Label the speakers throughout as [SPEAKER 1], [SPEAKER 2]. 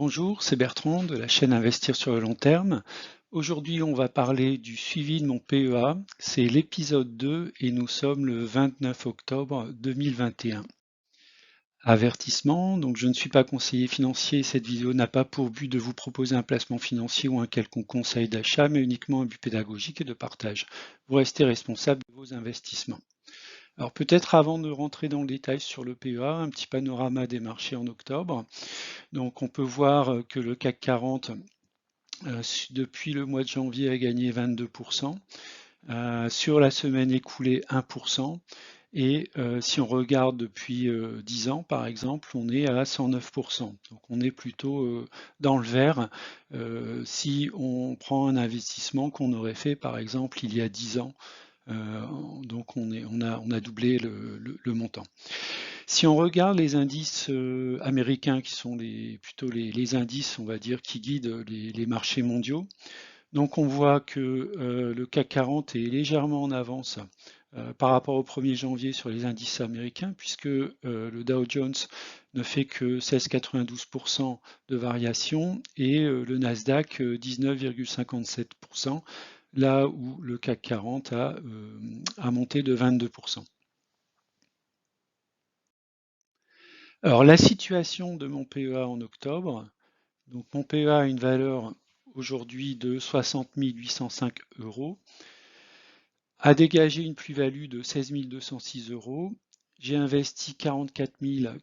[SPEAKER 1] Bonjour, c'est Bertrand de la chaîne Investir sur le long terme. Aujourd'hui, on va parler du suivi de mon PEA. C'est l'épisode 2 et nous sommes le 29 octobre 2021. Avertissement, donc je ne suis pas conseiller financier, cette vidéo n'a pas pour but de vous proposer un placement financier ou un quelconque conseil d'achat, mais uniquement un but pédagogique et de partage. Vous restez responsable de vos investissements. Alors peut-être avant de rentrer dans le détail sur le PEA, un petit panorama des marchés en octobre. Donc on peut voir que le CAC 40 depuis le mois de janvier a gagné 22%, sur la semaine écoulée 1%, et si on regarde depuis 10 ans par exemple, on est à 109%. Donc on est plutôt dans le vert si on prend un investissement qu'on aurait fait par exemple il y a 10 ans. Donc on a doublé le montant. Si on regarde les indices américains, qui sont plutôt les indices, on va dire, qui guident les marchés mondiaux, donc on voit que le CAC 40 est légèrement en avance par rapport au 1er janvier sur les indices américains, puisque le Dow Jones ne fait que 16,92% de variation et le Nasdaq 19,57%, là où le CAC 40 a monté de 22%. Alors la situation de mon PEA en octobre, donc mon PEA a une valeur aujourd'hui de 60 805 euros, a dégagé une plus-value de 16 206 euros, j'ai investi 44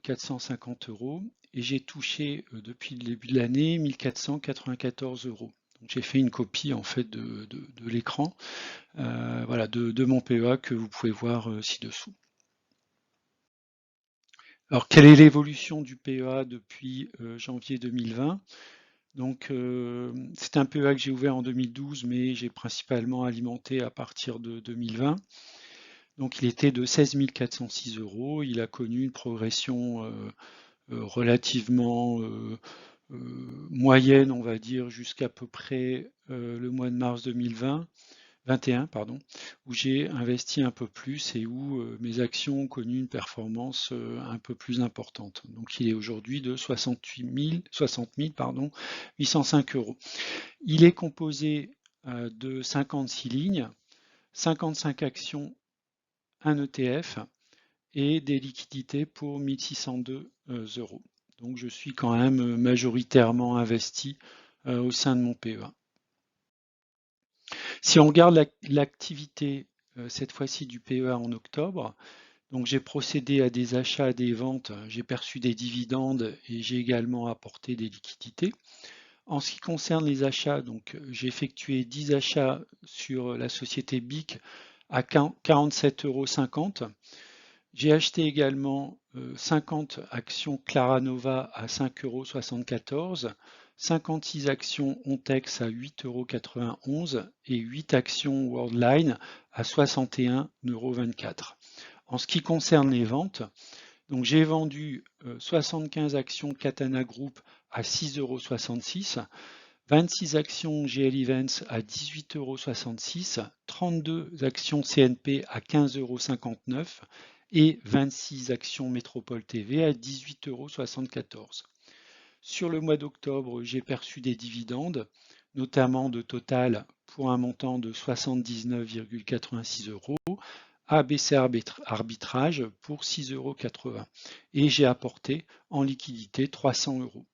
[SPEAKER 1] 450 euros et j'ai touché depuis le début de l'année 1494 euros. J'ai fait une copie en fait de l'écran voilà, de mon PEA que vous pouvez voir ci-dessous. Alors, quelle est l'évolution du PEA depuis janvier 2020? Donc, c'est un PEA que j'ai ouvert en 2012, mais j'ai principalement alimenté à partir de 2020. Donc, il était de 16 406 euros. Il a connu une progression relativement moyenne, on va dire, jusqu'à peu près le mois de mars 2021, pardon, où j'ai investi un peu plus et où mes actions ont connu une performance un peu plus importante. Donc il est aujourd'hui de 60 000 pardon, 805 euros. Il est composé de 56 lignes, 55 actions, un ETF et des liquidités pour 1602 euros. Donc je suis quand même majoritairement investi au sein de mon PEA. Si on regarde l'activité cette fois-ci du PEA en octobre, donc j'ai procédé à des achats, des ventes, j'ai perçu des dividendes et j'ai également apporté des liquidités. En ce qui concerne les achats, donc j'ai effectué 10 achats sur la société BIC à 47,50 euros. J'ai acheté également 50 actions Claranova à 5,74 euros, 56 actions Ontex à 8,91 euros et 8 actions Worldline à 61,24 €. En ce qui concerne les ventes, donc j'ai vendu 75 actions Katana Group à 6,66 €, 26 actions GL Events à 18,66 €, 32 actions CNP à 15,59 € et 26 actions Métropole TV à 18,74 €. Sur le mois d'octobre, j'ai perçu des dividendes, notamment de Total pour un montant de 79,86 €, ABC Arbitrage pour 6,80 € et j'ai apporté en liquidité 300 euros.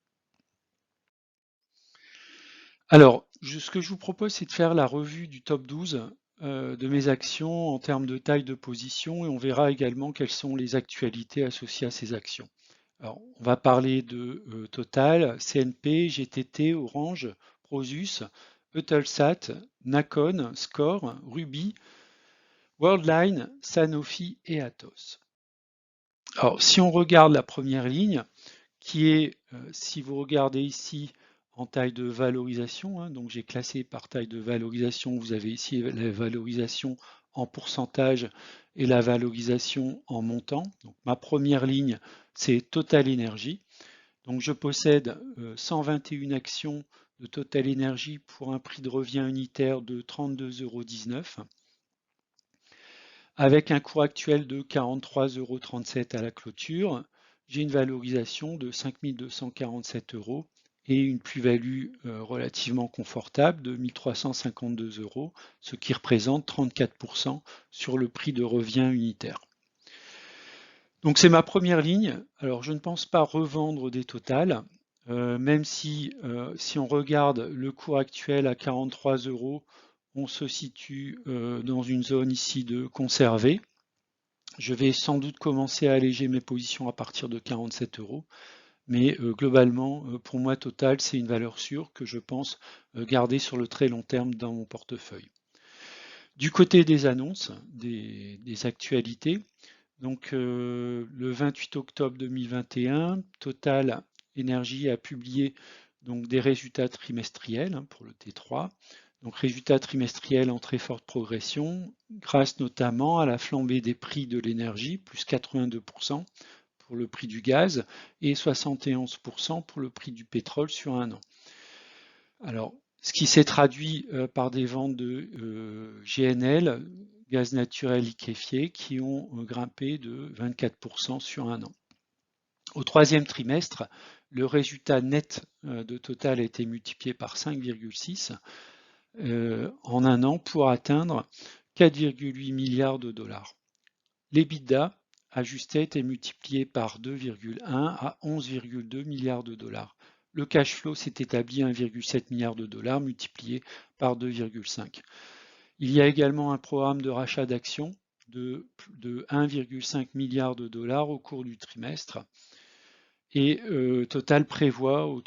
[SPEAKER 1] Alors, ce que je vous propose, c'est de faire la revue du top 12 de mes actions en termes de taille de position et on verra également quelles sont les actualités associées à ces actions. Alors, on va parler de Total, CNP, GTT, Orange, Prosus, Eutelsat, Nakon, Score, Ruby, Worldline, Sanofi et Atos. Alors, si on regarde la première ligne, qui est, si vous regardez ici, en taille de valorisation, hein, donc j'ai classé par taille de valorisation, vous avez ici la valorisation en pourcentage et la valorisation en montant. Donc, ma première ligne, c'est Total Energy. Donc je possède 121 actions de Total Energy pour un prix de revient unitaire de 32,19 €, avec un cours actuel de 43,37 € à la clôture. J'ai une valorisation de 5 247 € et une plus-value relativement confortable de 1 352 €, ce qui représente 34% sur le prix de revient unitaire. Donc c'est ma première ligne. Alors je ne pense pas revendre des totales, même si on regarde le cours actuel à 43 €, on se situe dans une zone ici de conserver. Je vais sans doute commencer à alléger mes positions à partir de 47 €, mais globalement, pour moi, Total, c'est une valeur sûre que je pense garder sur le très long terme dans mon portefeuille. Du côté des annonces, des actualités, donc le 28 octobre 2021, Total Energy a publié donc des résultats trimestriels pour le T3. Donc résultats trimestriels en très forte progression, grâce notamment à la flambée des prix de l'énergie, plus 82% pour le prix du gaz et 71% pour le prix du pétrole sur un an. Alors, ce qui s'est traduit par des ventes de GNL, gaz naturel liquéfié, qui ont grimpé de 24% sur un an. Au troisième trimestre, le résultat net de Total a été multiplié par 5,6 en un an pour atteindre 4,8 milliards de dollars. L'EBITDA ajusté était multiplié par 2,1 à 11,2 milliards de dollars. Le cash flow s'est établi à 1,7 milliard de dollars multiplié par 2,5. Il y a également un programme de rachat d'actions de 1,5 milliard de dollars au cours du trimestre. Et Total prévoit en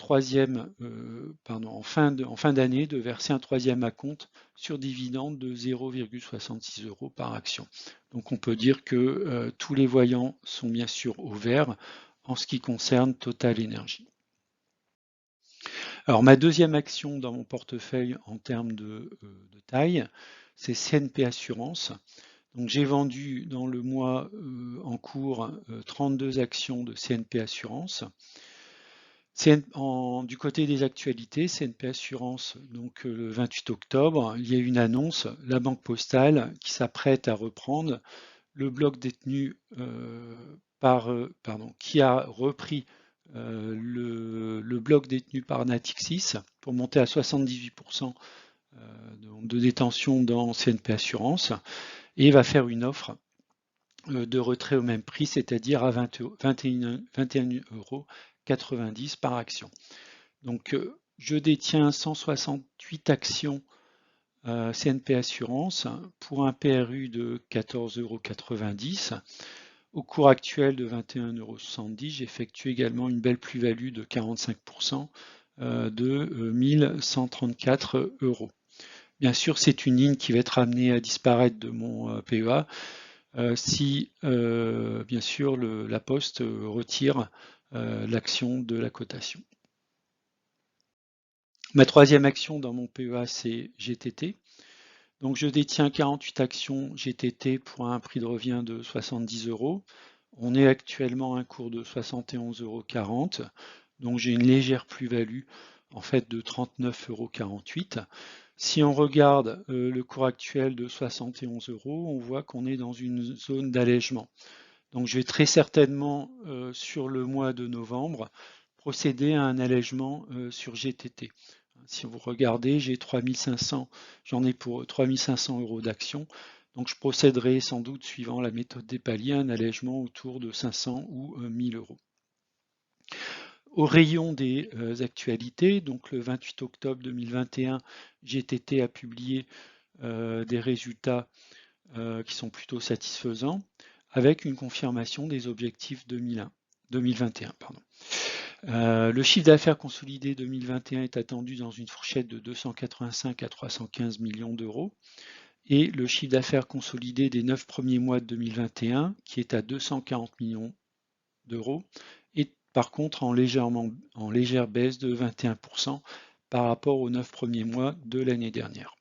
[SPEAKER 1] fin d'année de verser un troisième acompte sur dividende de 0,66 € par action. Donc on peut dire que tous les voyants sont bien sûr au vert en ce qui concerne Total Energy. Alors ma deuxième action dans mon portefeuille en termes de taille, c'est CNP Assurance. Donc j'ai vendu dans le mois en cours 32 actions de CNP Assurance. Du côté des actualités, CNP Assurance, donc le 28 octobre, il y a une annonce, la Banque Postale qui s'apprête à reprendre le bloc détenu qui a repris le bloc détenu par Natixis pour monter à 78% de détention dans CNP Assurance et va faire une offre de retrait au même prix, c'est-à-dire à 21,90 € par action. Donc je détiens 168 actions CNP Assurance pour un PRU de 14,90 €. Au cours actuel de 21,70 €, j'effectue également une belle plus-value de 45% de 1134 €. Bien sûr, c'est une ligne qui va être amenée à disparaître de mon PEA si, bien sûr, la Poste retire l'action de la cotation. Ma troisième action dans mon PEA, c'est GTT. Donc je détiens 48 actions GTT pour un prix de revient de 70 €. On est actuellement à un cours de 71,40 €. Donc j'ai une légère plus-value en fait de 39,48 €. Si on regarde le cours actuel de 71 €, on voit qu'on est dans une zone d'allègement. Donc je vais très certainement sur le mois de novembre procéder à un allègement sur GTT. Si vous regardez, j'en ai pour 3500 € d'actions. Donc je procéderai sans doute, suivant la méthode des paliers, un allègement autour de 500 ou 1000 €. Au rayon des actualités, donc le 28 octobre 2021, GTT a publié des résultats qui sont plutôt satisfaisants, avec une confirmation des objectifs 2021. Le chiffre d'affaires consolidé 2021 est attendu dans une fourchette de 285 à 315 millions d'euros. Et le chiffre d'affaires consolidé des 9 premiers mois de 2021, qui est à 240 millions d'euros, est par contre en légère baisse de 21% par rapport aux 9 premiers mois de l'année dernière.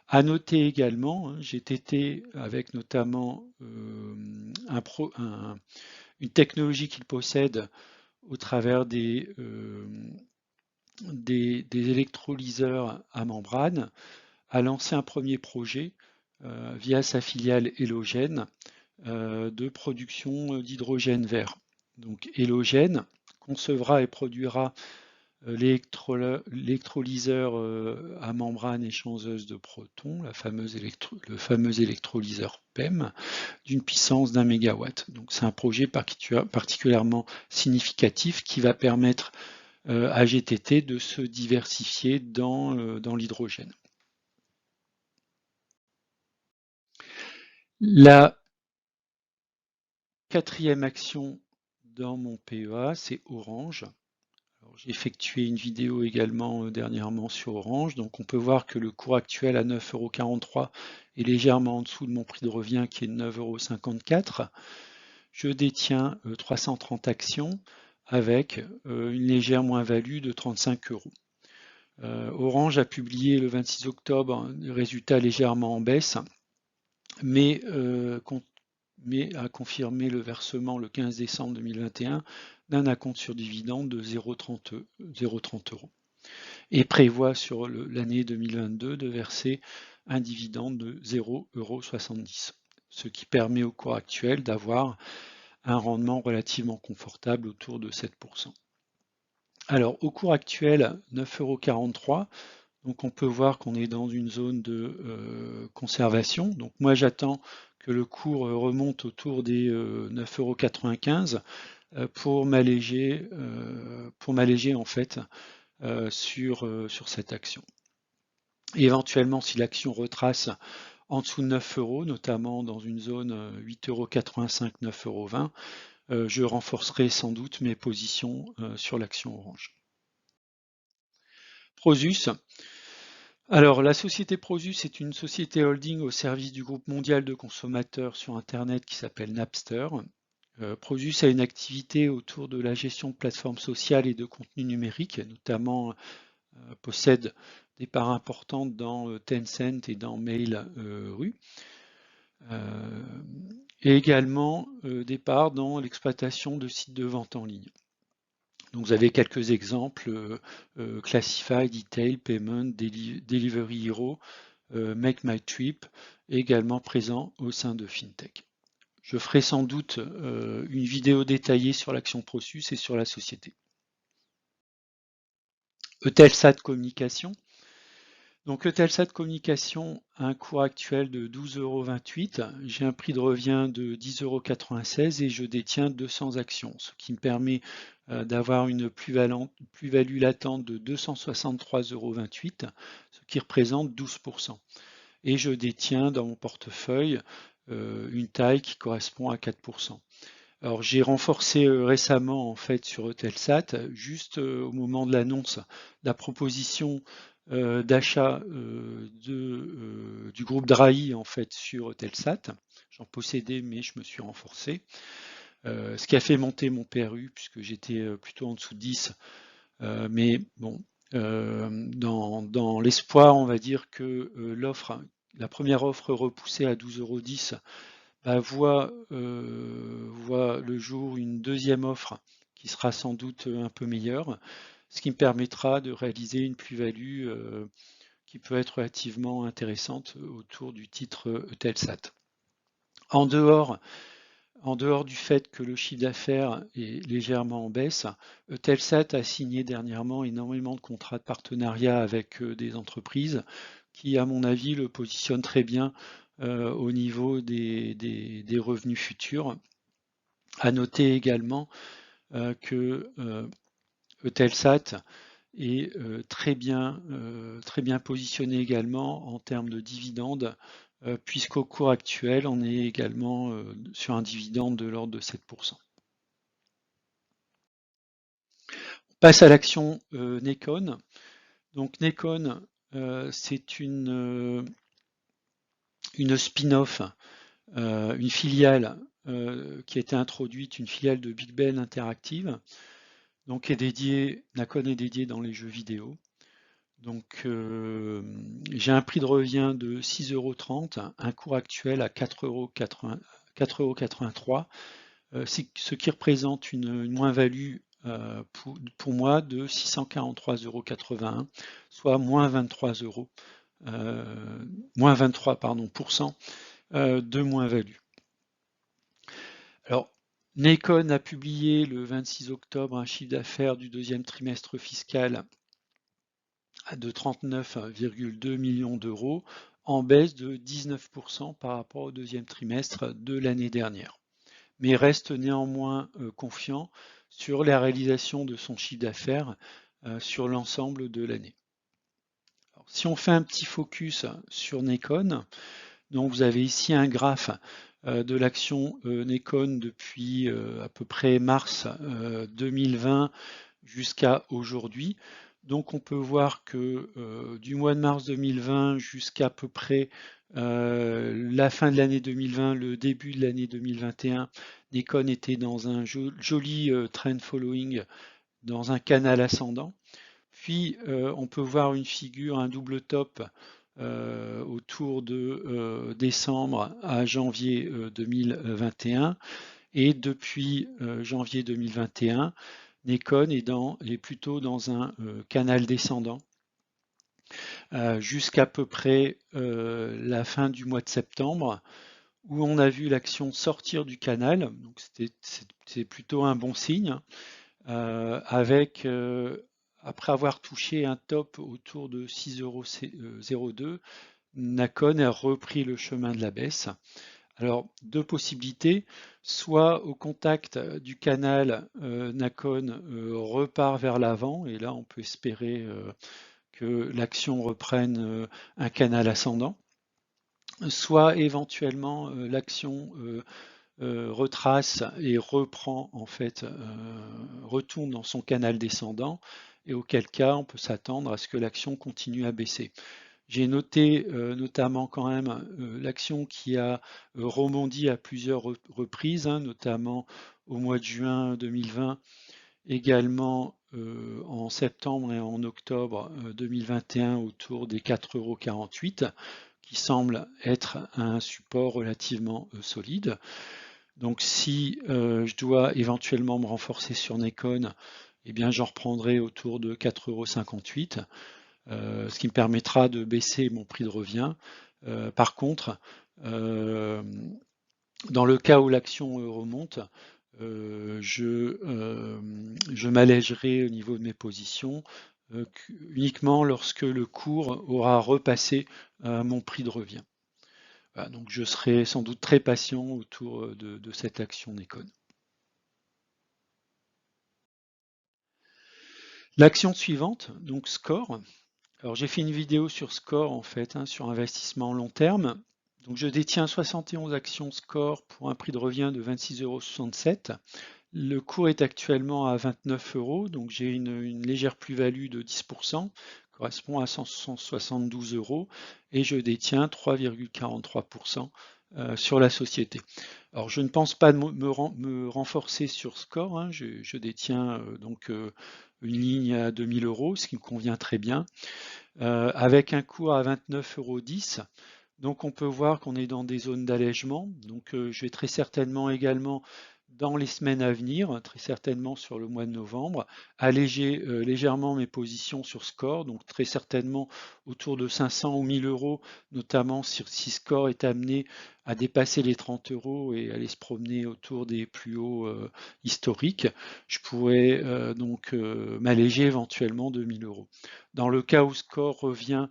[SPEAKER 1] À noter également, GTT avec notamment une technologie qu'il possède au travers des électrolyseurs à membrane, a lancé un premier projet via sa filiale Elogen de production d'hydrogène vert. Donc Elogen concevra et produira l'électrolyseur à membrane échangeuse de protons, le fameux électrolyseur PEM, d'une puissance d'1 MW. Donc c'est un projet particulièrement significatif qui va permettre à GTT de se diversifier dans l'hydrogène. La quatrième action dans mon PEA, c'est Orange. J'ai effectué une vidéo également dernièrement sur Orange, donc on peut voir que le cours actuel à 9,43 € est légèrement en dessous de mon prix de revient qui est de 9,54 €. Je détiens 330 actions avec une légère moins-value de 35 €. Orange a publié le 26 octobre des résultats légèrement en baisse, mais a confirmé le versement le 15 décembre 2021 d'un acompte sur dividende de 0,30 € et prévoit sur l'année 2022 de verser un dividende de 0,70 €, ce qui permet au cours actuel d'avoir un rendement relativement confortable autour de 7%. Alors au cours actuel, 9,43 €, donc on peut voir qu'on est dans une zone de conservation. Donc moi j'attends que le cours remonte autour des 9,95 € pour m'alléger en fait sur cette action. Et éventuellement, si l'action retrace en dessous de 9 €, notamment dans une zone 8,85 €, 9,20 €, je renforcerai sans doute mes positions sur l'action Orange. Prosus. Alors, la société Prosus est une société holding au service du groupe mondial de consommateurs sur Internet qui s'appelle Napster. Prosus a une activité autour de la gestion de plateformes sociales et de contenus numériques, notamment possède des parts importantes dans Tencent et dans Mail.ru, et également des parts dans l'exploitation de sites de vente en ligne. Donc vous avez quelques exemples, Classify, Detail, Payment, Delivery Hero, Make My Trip, également présents au sein de FinTech. Je ferai sans doute une vidéo détaillée sur l'action Prosus et sur la société. Eutelsat Communication. Donc Eutelsat Communication a un cours actuel de 12,28 €. J'ai un prix de revient de 10,96 € et je détiens 200 actions, ce qui me permet d'avoir une plus-value latente de 263,28 €, ce qui représente 12%. Et je détiens dans mon portefeuille une taille qui correspond à 4%. Alors j'ai renforcé récemment en fait sur Eutelsat, juste au moment de l'annonce de la proposition d'achat du groupe Drahi en fait sur Eutelsat. J'en possédais mais je me suis renforcé. Ce qui a fait monter mon PRU puisque j'étais plutôt en dessous de 10. Mais bon, dans l'espoir, on va dire que la première offre repoussée à 12,10 € voit le jour une deuxième offre qui sera sans doute un peu meilleure, ce qui me permettra de réaliser une plus-value qui peut être relativement intéressante autour du titre Eutelsat. En dehors du fait que le chiffre d'affaires est légèrement en baisse, Eutelsat a signé dernièrement énormément de contrats de partenariat avec des entreprises qui, à mon avis, le positionnent très bien au niveau des revenus futurs. À noter également que Eutelsat est très bien positionné également en termes de dividendes, puisqu'au cours actuel, on est également sur un dividende de l'ordre de 7%. On passe à l'action Nekon. Donc Nekon, c'est une spin-off, une filiale qui a été introduite, une filiale de Big Ben Interactive, donc Nekon est dédiée dans les jeux vidéo. Donc j'ai un prix de revient de 6,30 €, un cours actuel à 4,83 €, ce qui représente une moins-value pour moi de 643,81 €, soit moins 23%, de moins-value. Alors Nikon a publié le 26 octobre un chiffre d'affaires du deuxième trimestre fiscal de 39,2 millions d'euros, en baisse de 19% par rapport au deuxième trimestre de l'année dernière, mais reste néanmoins confiant sur la réalisation de son chiffre d'affaires sur l'ensemble de l'année. Si on fait un petit focus sur Nikon, donc vous avez ici un graphe de l'action Nikon depuis à peu près mars 2020 jusqu'à aujourd'hui. Donc on peut voir que du mois de mars 2020 jusqu'à peu près la fin de l'année 2020, le début de l'année 2021, Nikon était dans un joli trend following, dans un canal ascendant. Puis on peut voir une figure, un double top autour de décembre à janvier 2021. Et depuis janvier 2021, Nikon est plutôt dans un canal descendant jusqu'à peu près la fin du mois de septembre, où on a vu l'action sortir du canal. Donc c'est plutôt un bon signe, avec après avoir touché un top autour de 6,02 €, Nikon a repris le chemin de la baisse. Alors, deux possibilités, soit au contact du canal, Nikon repart vers l'avant, et là on peut espérer que l'action reprenne un canal ascendant, soit éventuellement l'action retrace et reprend en fait, retourne dans son canal descendant, et auquel cas on peut s'attendre à ce que l'action continue à baisser. J'ai noté notamment quand même l'action qui a rebondi à plusieurs reprises, hein, notamment au mois de juin 2020, également en septembre et en octobre 2021 autour des 4,48 €, qui semble être un support relativement solide. Donc si je dois éventuellement me renforcer sur Nikon, eh bien j'en reprendrai autour de 4,58 €. Ce qui me permettra de baisser mon prix de revient. Par contre, dans le cas où l'action remonte, je m'allégerai au niveau de mes positions uniquement lorsque le cours aura repassé mon prix de revient. Voilà, donc je serai sans doute très patient autour de cette action Nikon. L'action suivante, donc Score. Alors j'ai fait une vidéo sur Score en fait, hein, sur investissement long terme. Donc je détiens 71 actions Score pour un prix de revient de 26,67 €. Le cours est actuellement à 29 €, donc j'ai une légère plus-value de 10%, correspond à 172 €, et je détiens 3,43% sur la société. Alors je ne pense pas me renforcer sur Score, hein, je détiens donc une ligne à 2000 €, ce qui me convient très bien, avec un cours à 29,10 €. Donc on peut voir qu'on est dans des zones d'allègement. Donc je vais très certainement également, dans les semaines à venir, très certainement sur le mois de novembre, alléger légèrement mes positions sur Score, donc très certainement autour de 500 ou 1000 €, notamment si Score est amené à dépasser les 30 € et aller se promener autour des plus hauts historiques. Je pourrais donc m'alléger éventuellement de 1000 €. Dans le cas où Score revient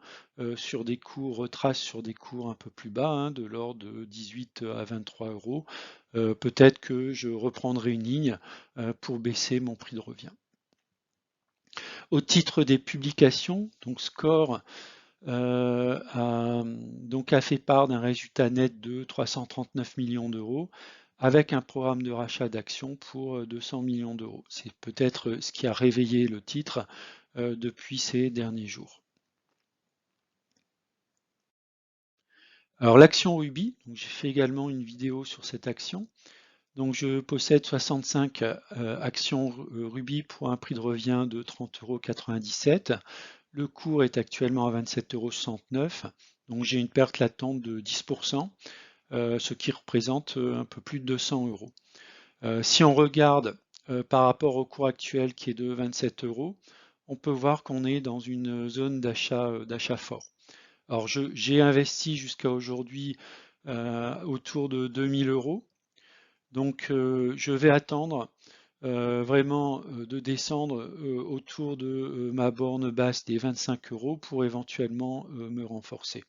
[SPEAKER 1] sur des cours, retrace sur des cours un peu plus bas, hein, de l'ordre de 18 à 23 €, peut-être que je reprendrai une ligne pour baisser mon prix de revient. Au titre des publications, donc Score a fait part d'un résultat net de 339 millions d'euros, avec un programme de rachat d'actions pour 200 millions d'euros. C'est peut-être ce qui a réveillé le titre depuis ces derniers jours. Alors l'action Ruby, j'ai fait également une vidéo sur cette action. Donc je possède 65 actions Ruby pour un prix de revient de 30,97 €. Le cours est actuellement à 27,69 €. Donc j'ai une perte latente de 10%, ce qui représente un peu plus de 200 €. Si on regarde par rapport au cours actuel qui est de 27 €, on peut voir qu'on est dans une zone d'achat fort. Alors j'ai investi jusqu'à aujourd'hui autour de 2000 €. Donc je vais attendre vraiment de descendre autour de ma borne basse des 25 € pour éventuellement me renforcer.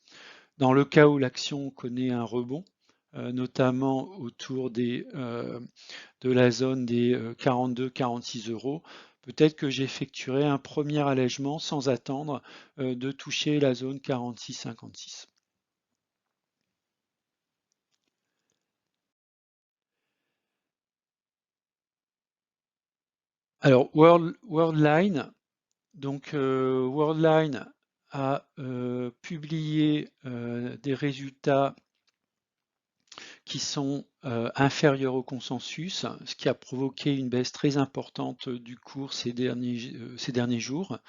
[SPEAKER 1] Dans le cas où l'action connaît un rebond, notamment autour de la zone des 42-46 €, peut-être que j'effectuerai un premier allègement sans attendre de toucher la zone 46-56. Alors, Worldline, donc Worldline a publié des résultats qui sont inférieurs au consensus, ce qui a provoqué une baisse très importante du cours ces derniers jours.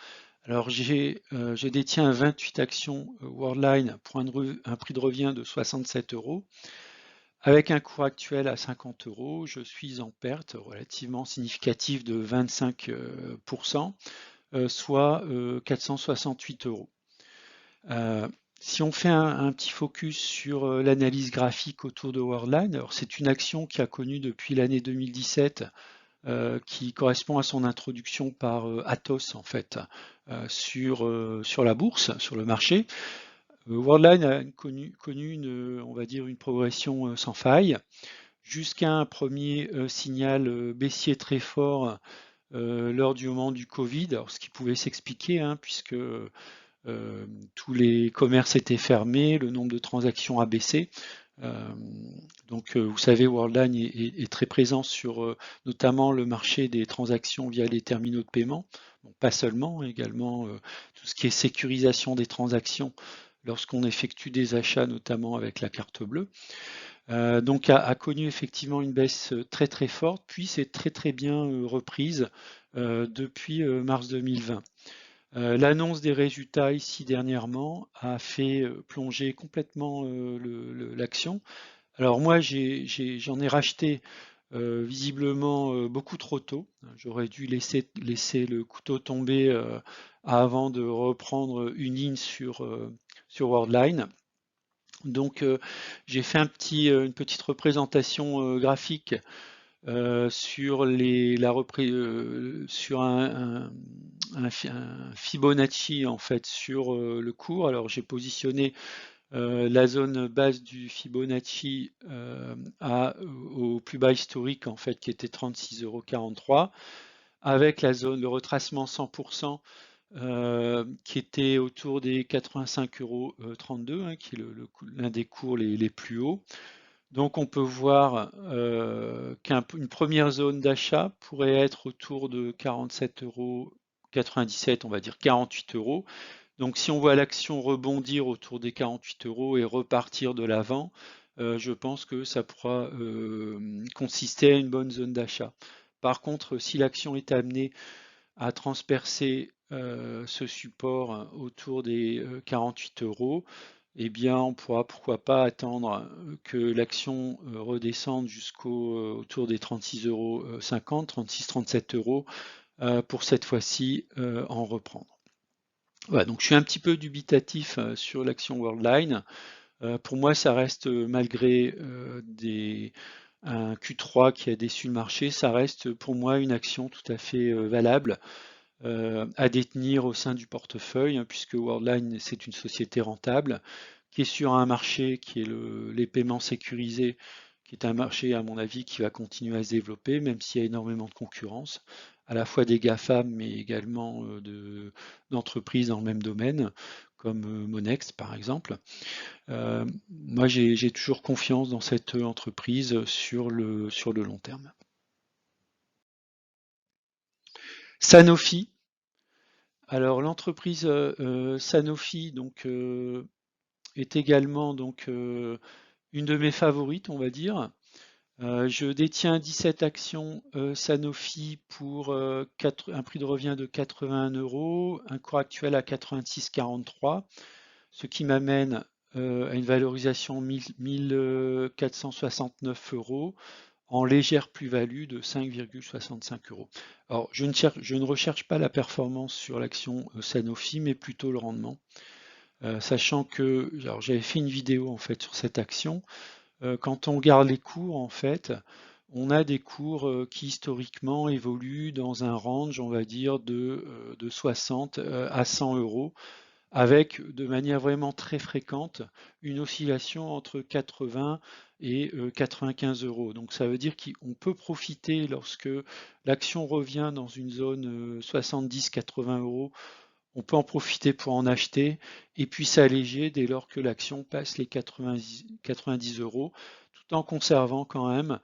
[SPEAKER 1] Alors je détiens 28 actions Worldline pour un prix de revient de 67 €. Avec un cours actuel à 50 €, je suis en perte relativement significative de 25%, soit 468 €. Si on fait un petit focus sur l'analyse graphique autour de Worldline, alors c'est une action qui a connu depuis l'année 2017, qui correspond à son introduction par Athos en fait, sur la bourse, sur le marché. Worldline a connu on va dire une progression sans faille, jusqu'à un premier signal baissier très fort lors du moment du Covid, alors ce qui pouvait s'expliquer, hein, puisque tous les commerces étaient fermés, le nombre de transactions a baissé. Donc vous savez, Worldline est très présent sur notamment le marché des transactions via les terminaux de paiement. Bon, pas seulement, également tout ce qui est sécurisation des transactions lorsqu'on effectue des achats, notamment avec la carte bleue. Donc a connu effectivement une baisse très très forte, puis c'est très très bien reprise depuis mars 2020. L'annonce des résultats ici dernièrement a fait plonger complètement l'action. Alors moi, j'en ai racheté visiblement beaucoup trop tôt. J'aurais dû laisser le couteau tomber avant de reprendre une ligne sur Worldline. Donc j'ai fait une petite représentation graphique sur un Fibonacci en fait sur le cours. Alors j'ai positionné la zone basse du Fibonacci au plus bas historique en fait qui était 36,43 € avec le retracement 100% qui était autour des 85,32 €, hein, qui est l'un des cours les plus hauts. Donc on peut voir qu'une première zone d'achat pourrait être autour de 47,97 €, on va dire 48 €. Donc si on voit l'action rebondir autour des 48 € et repartir de l'avant, je pense que ça pourra consister à une bonne zone d'achat. Par contre, si l'action est amenée à transpercer ce support autour des 48 €, eh bien, on pourra pourquoi pas attendre que l'action redescende autour des 36,50 €, 36-37 € pour cette fois-ci en reprendre. Voilà, donc je suis un petit peu dubitatif sur l'action Worldline. Pour moi, ça reste malgré un Q3 qui a déçu le marché, ça reste pour moi une action tout à fait valable à détenir au sein du portefeuille, hein, puisque Worldline, c'est une société rentable qui est sur un marché qui est les paiements sécurisés, qui est un marché, à mon avis, qui va continuer à se développer, même s'il y a énormément de concurrence, à la fois des GAFAM, mais également d'entreprises dans le même domaine, comme Monex, par exemple. Moi, j'ai toujours confiance dans cette entreprise sur le long terme. Sanofi. Alors l'entreprise Sanofi donc, est également donc, une de mes favorites, on va dire. Je détiens 17 actions Sanofi pour un prix de revient de 81 €, un cours actuel à 86,43, ce qui m'amène à une valorisation 1469 € en légère plus-value de 5,65 €. Alors, je ne recherche pas la performance sur l'action Sanofi, mais plutôt le rendement. Sachant que, alors j'avais fait une vidéo en fait sur cette action. Quand on regarde les cours, en fait, on a des cours qui historiquement évoluent dans un range, on va dire, de 60 à 100 euros, avec de manière vraiment très fréquente une oscillation entre 80 et 95 euros. Donc ça veut dire qu'on peut profiter lorsque l'action revient dans une zone 70-80 euros, on peut en profiter pour en acheter et puis s'alléger dès lors que l'action passe les 90 euros, tout en conservant quand même,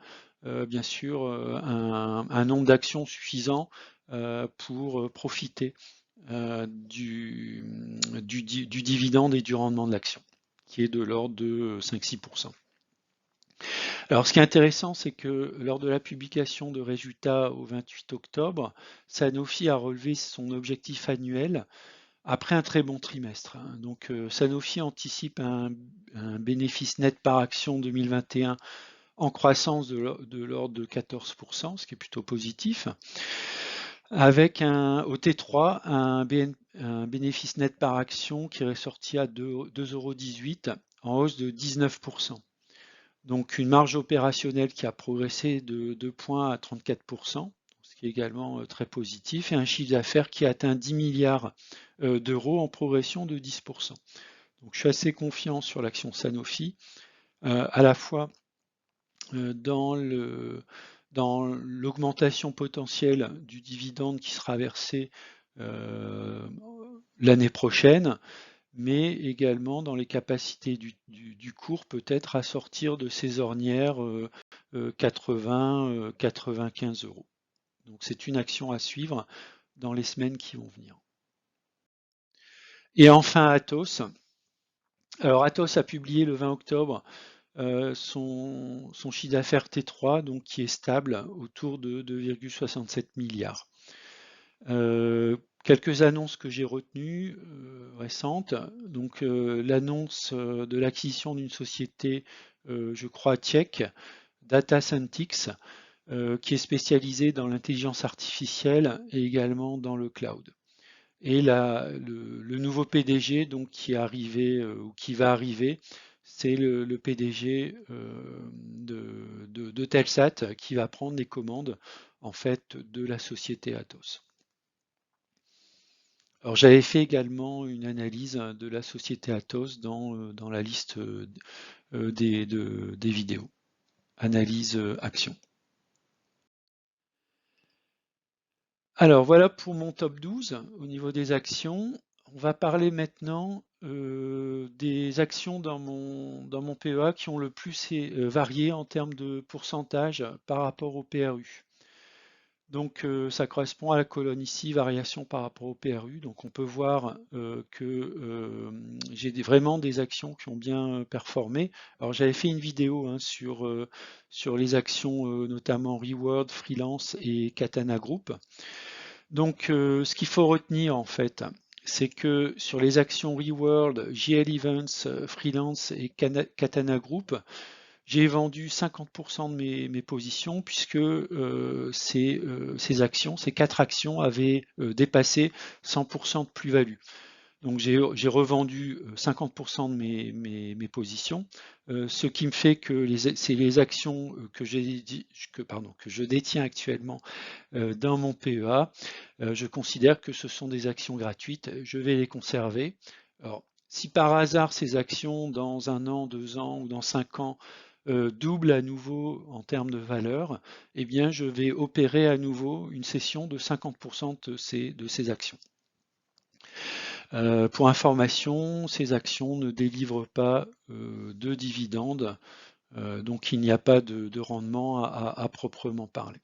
[SPEAKER 1] bien sûr, un nombre d'actions suffisant pour profiter du dividende et du rendement de l'action, qui est de l'ordre de 5-6%. Alors ce qui est intéressant, c'est que lors de la publication de résultats au 28 octobre, Sanofi a relevé son objectif annuel après un très bon trimestre. Donc Sanofi anticipe un bénéfice net par action 2021 en croissance de l'ordre de 14%, ce qui est plutôt positif, avec au T3 un bénéfice net par action qui est ressorti à 2,18 € en hausse de 19%. Donc une marge opérationnelle qui a progressé de 2 points à 34%, ce qui est également très positif, et un chiffre d'affaires qui atteint 10 milliards d'euros en progression de 10%. Donc je suis assez confiant sur l'action Sanofi, à la fois dans l'augmentation potentielle du dividende qui sera versé l'année prochaine, mais également dans les capacités du cours peut-être à sortir de ces ornières 80-95 euros. Donc c'est une action à suivre dans les semaines qui vont venir. Et enfin Atos. Alors Atos a publié le 20 octobre son chiffre d'affaires T3, donc qui est stable autour de 2,67 milliards. Quelques annonces que j'ai retenues récentes. Donc l'annonce de l'acquisition d'une société, je crois tchèque, DataScientix, qui est spécialisée dans l'intelligence artificielle et également dans le cloud. Et le nouveau PDG donc qui est arrivé ou qui va arriver, c'est le PDG de Telsat qui va prendre les commandes en fait de la société Atos. Alors j'avais fait également une analyse de la société Atos dans la liste des vidéos. Analyse action. Alors voilà pour mon top 12 au niveau des actions. On va parler maintenant des actions dans mon PEA qui ont le plus varié en termes de pourcentage par rapport au PRU. Donc ça correspond à la colonne ici, variation par rapport au PRU. Donc on peut voir que j'ai vraiment des actions qui ont bien performé. Alors j'avais fait une vidéo sur les actions notamment Reward, Freelance et Katana Group. Donc ce qu'il faut retenir en fait, c'est que sur les actions Reward, JL Events, Freelance et Katana Group, j'ai vendu 50% de mes positions puisque ces actions, ces 4 actions avaient dépassé 100% de plus-value. Donc j'ai revendu 50% de mes positions, ce qui me fait que c'est les actions que je détiens actuellement dans mon PEA. Je considère que ce sont des actions gratuites, je vais les conserver. Alors, si par hasard ces actions dans 1 an, 2 ans ou dans 5 ans doublent à nouveau en termes de valeur, eh bien je vais opérer à nouveau une cession de 50% de ces actions. Pour information, ces actions ne délivrent pas de dividendes, donc il n'y a pas de rendement à proprement parler.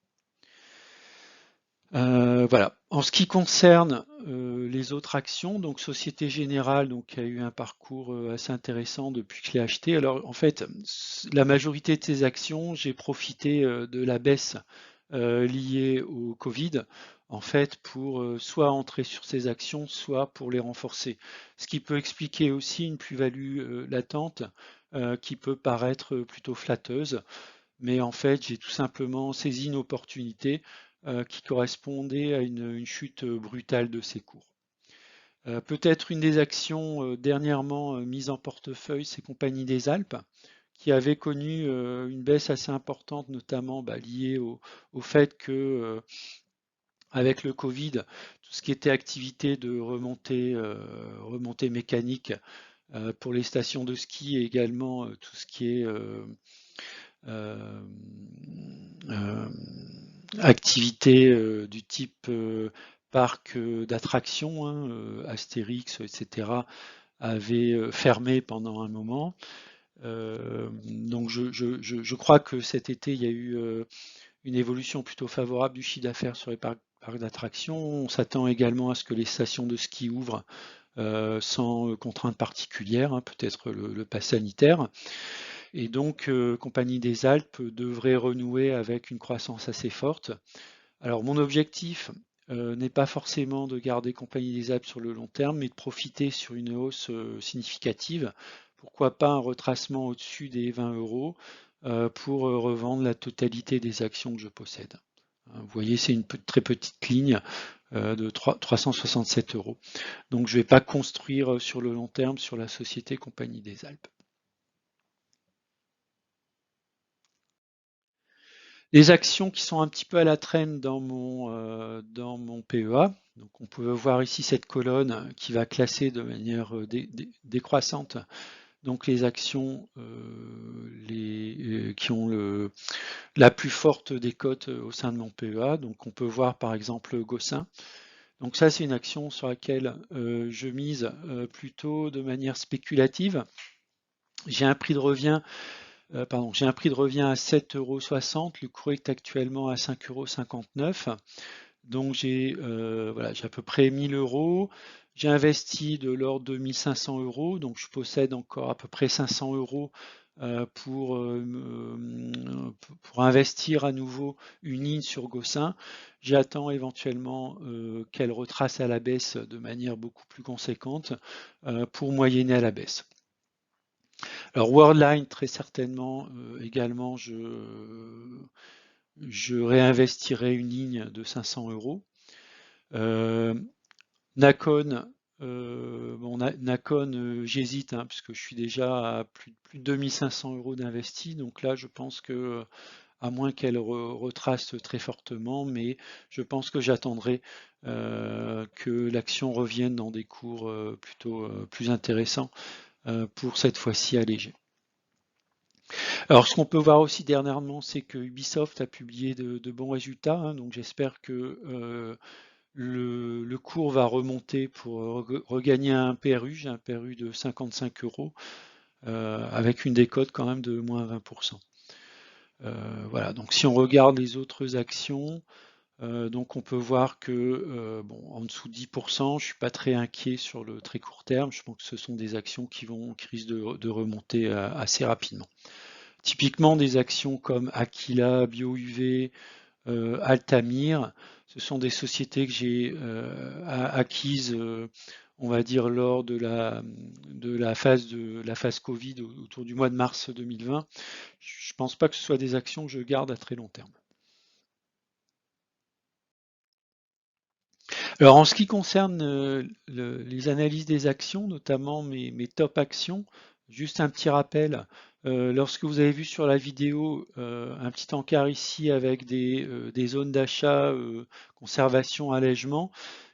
[SPEAKER 1] Voilà. En ce qui concerne les autres actions, donc Société Générale, donc qui a eu un parcours assez intéressant depuis que je l'ai acheté. Alors en fait, la majorité de ces actions, j'ai profité de la baisse liée au Covid, en fait, pour soit entrer sur ces actions, soit pour les renforcer. Ce qui peut expliquer aussi une plus-value latente qui peut paraître plutôt flatteuse, mais en fait, j'ai tout simplement saisi une opportunité qui correspondait à une chute brutale de ces cours. Peut-être une des actions dernièrement mises en portefeuille, c'est Compagnie des Alpes, qui avait connu une baisse assez importante, notamment liée au fait que avec le Covid, tout ce qui était activité de remontée mécanique pour les stations de ski et également tout ce qui est euh, euh, activité du type parc d'attractions, hein, Astérix, etc., avait fermé pendant un moment. Donc je crois que cet été, il y a eu une évolution plutôt favorable du chiffre d'affaires sur les parcs d'attractions. On s'attend également à ce que les stations de ski ouvrent sans contrainte particulière, hein, peut-être le pass sanitaire. Et donc, Compagnie des Alpes devrait renouer avec une croissance assez forte. Alors, mon objectif n'est pas forcément de garder Compagnie des Alpes sur le long terme, mais de profiter sur une hausse significative. Pourquoi pas un retracement au-dessus des 20 euros pour revendre la totalité des actions que je possède. Vous voyez, c'est une très petite ligne de 367 euros. Donc, je ne vais pas construire sur le long terme sur la société Compagnie des Alpes. Les actions qui sont un petit peu à la traîne dans mon PEA, donc on peut voir ici cette colonne qui va classer de manière décroissante donc les actions qui ont la plus forte des cotes au sein de mon PEA. Donc on peut voir par exemple Gossin. Donc ça c'est une action sur laquelle je mise plutôt de manière spéculative. J'ai un prix de revient j'ai un prix de revient à 7,60 €, le cours est actuellement à 5,59 €. Donc j'ai à peu près 1 000 €. J'ai investi de l'ordre de 1 500 €, donc je possède encore à peu près 500 € pour investir à nouveau une ligne sur Gossin. J'attends éventuellement qu'elle retrace à la baisse de manière beaucoup plus conséquente pour moyenner à la baisse. Alors Worldline, très certainement également, je réinvestirai une ligne de 500 €. Nacon, j'hésite puisque je suis déjà à plus de 2500 € d'investi. Donc là, je pense que, à moins qu'elle retrace très fortement, mais je pense que j'attendrai que l'action revienne dans des cours plutôt plus intéressants pour cette fois-ci alléger. Alors, ce qu'on peut voir aussi dernièrement, c'est que Ubisoft a publié de bons résultats, hein, donc j'espère que le cours va remonter pour regagner un PRU. J'ai un PRU de 55 € avec une décote quand même de moins 20%. Voilà, donc si on regarde les autres actions, donc on peut voir que en dessous de 10%, je suis pas très inquiet sur le très court terme. Je pense que ce sont des actions qui risquent de remonter assez rapidement. Typiquement des actions comme Aquila, BioUV, Altamir, ce sont des sociétés que j'ai acquises, on va dire, lors de la phase Covid autour du mois de mars 2020. Je ne pense pas que ce soit des actions que je garde à très long terme. Alors en ce qui concerne les analyses des actions, notamment mes top actions, juste un petit rappel, lorsque vous avez vu sur la vidéo un petit encart ici avec des zones d'achat, conservation, allègement,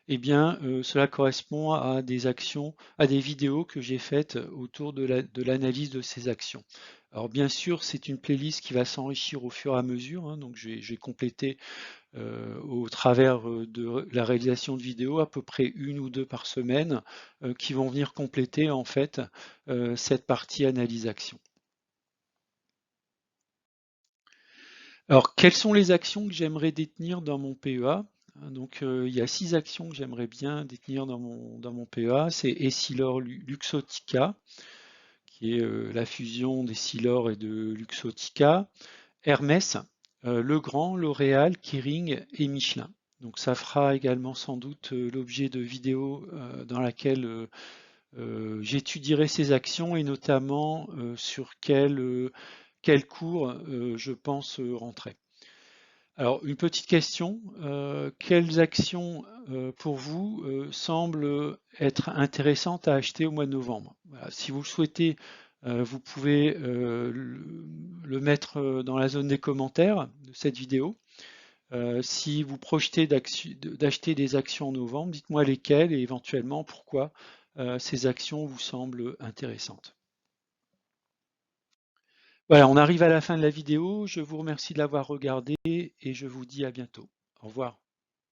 [SPEAKER 1] eh bien cela correspond à des actions, à des vidéos que j'ai faites autour de l'analyse de ces actions. Alors bien sûr, c'est une playlist qui va s'enrichir au fur et à mesure, hein, donc j'ai complété au travers de la réalisation de vidéos, à peu près 1 ou 2 par semaine, qui vont venir compléter en fait cette partie analyse action. Alors, quelles sont les actions que j'aimerais détenir dans mon PEA? Donc, il y a 6 actions que j'aimerais bien détenir dans mon PEA. C'est Essilor Luxottica, qui est la fusion d'Essilor et de Luxottica. Hermès, Legrand, L'Oréal, Kering et Michelin. Donc ça fera également sans doute l'objet de vidéos dans laquelle j'étudierai ces actions et notamment sur quel cours je pense rentrer. Alors une petite question, quelles actions pour vous semblent être intéressantes à acheter au mois de novembre? Voilà, si vous le souhaitez Vous pouvez le mettre dans la zone des commentaires de cette vidéo. Si vous projetez d'acheter des actions en novembre, dites-moi lesquelles et éventuellement pourquoi ces actions vous semblent intéressantes. Voilà, on arrive à la fin de la vidéo. Je vous remercie de l'avoir regardée et je vous dis à bientôt. Au revoir.